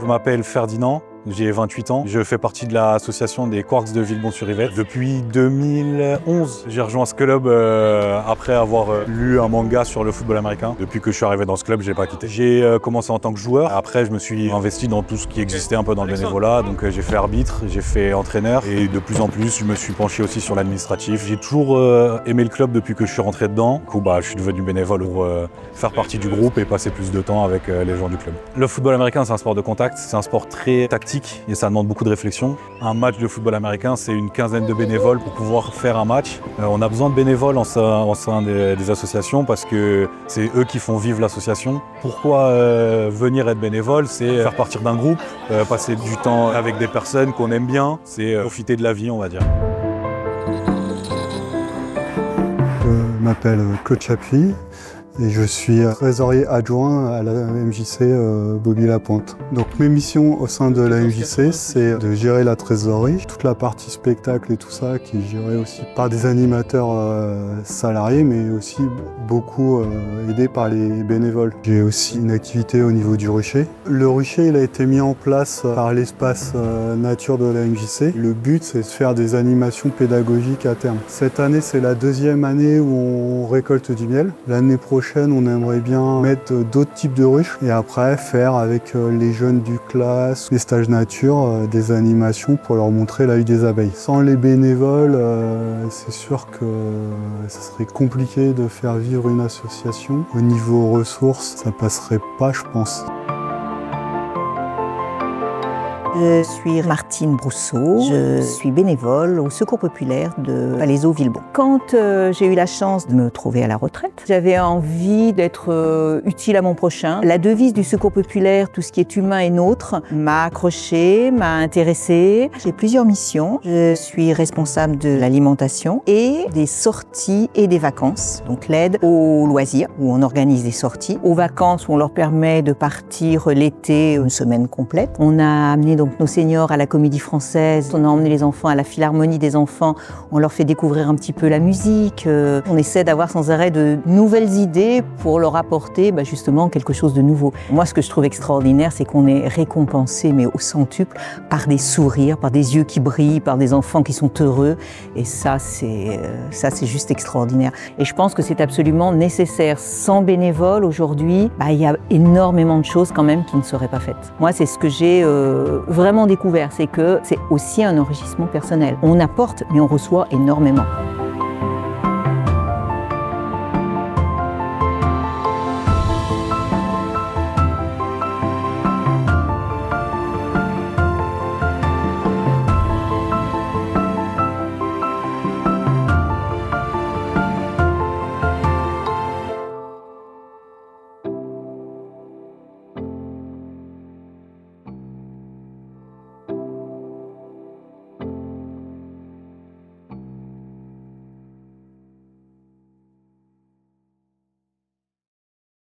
Je m'appelle Ferdinand, j'ai 28 ans. Je fais partie de l'association des Quarks de Villebon-sur-Yvette. Depuis 2011, j'ai rejoint ce club après avoir lu un manga sur le football américain. Depuis que je suis arrivé dans ce club, je l'ai pas quitté. J'ai commencé en tant que joueur. Après, je me suis investi dans tout ce qui existait un peu dans le bénévolat. Donc j'ai fait arbitre, j'ai fait entraîneur et de plus en plus, je me suis penché aussi sur l'administratif. J'ai toujours aimé le club depuis que je suis rentré dedans. Du coup, je suis devenu bénévole pour faire partie du groupe et passer plus de temps avec les gens du club. Le football américain, c'est un sport de contact. C'est un sport très tactique et ça demande beaucoup de réflexion. Un match de football américain, c'est une quinzaine de bénévoles pour pouvoir faire un match. On a besoin de bénévoles en sein des associations parce que c'est eux qui font vivre l'association. Pourquoi venir être bénévole? C'est faire partie d'un groupe, passer du temps avec des personnes qu'on aime bien, c'est profiter de la vie, on va dire. Je m'appelle Claude Chapuis et je suis trésorier adjoint à la MJC Bobby Lapointe. Donc mes missions au sein de la MJC, c'est de gérer la trésorerie, toute la partie spectacle et tout ça qui est gérée aussi par des animateurs salariés, mais aussi beaucoup aidé par les bénévoles. J'ai aussi une activité au niveau du rucher. Le rucher, il a été mis en place par l'espace nature de la MJC. Le but, c'est de faire des animations pédagogiques à terme. Cette année, c'est la deuxième année où on récolte du miel. L'année prochaine, on aimerait bien mettre d'autres types de ruches et après faire avec les jeunes du classe, les stages nature, des animations pour leur montrer la vie des abeilles. Sans les bénévoles, c'est sûr que ça serait compliqué de faire vivre une association. Au niveau ressources, ça passerait pas, je pense. Je suis Martine Brousseau, je suis bénévole au Secours populaire de Palaiseau-Villebon. Quand j'ai eu la chance de me trouver à la retraite, j'avais envie d'être utile à mon prochain. La devise du Secours populaire, tout ce qui est humain est nôtre, m'a accrochée, m'a intéressée. J'ai plusieurs missions. Je suis responsable de l'alimentation et des sorties et des vacances. Donc l'aide aux loisirs, où on organise des sorties, aux vacances, où on leur permet de partir l'été une semaine complète. On a amené donc nos seniors à la Comédie Française, on a emmené les enfants à la Philharmonie des enfants, on leur fait découvrir un petit peu la musique, on essaie d'avoir sans arrêt de nouvelles idées pour leur apporter justement quelque chose de nouveau. Moi, ce que je trouve extraordinaire, c'est qu'on est récompensé, mais au centuple, par des sourires, par des yeux qui brillent, par des enfants qui sont heureux, et ça c'est juste extraordinaire. Et je pense que c'est absolument nécessaire. Sans bénévoles, aujourd'hui, il y a énormément de choses quand même qui ne seraient pas faites. Moi, c'est ce que j'ai vraiment découvert, c'est que c'est aussi un enrichissement personnel. On apporte, mais on reçoit énormément.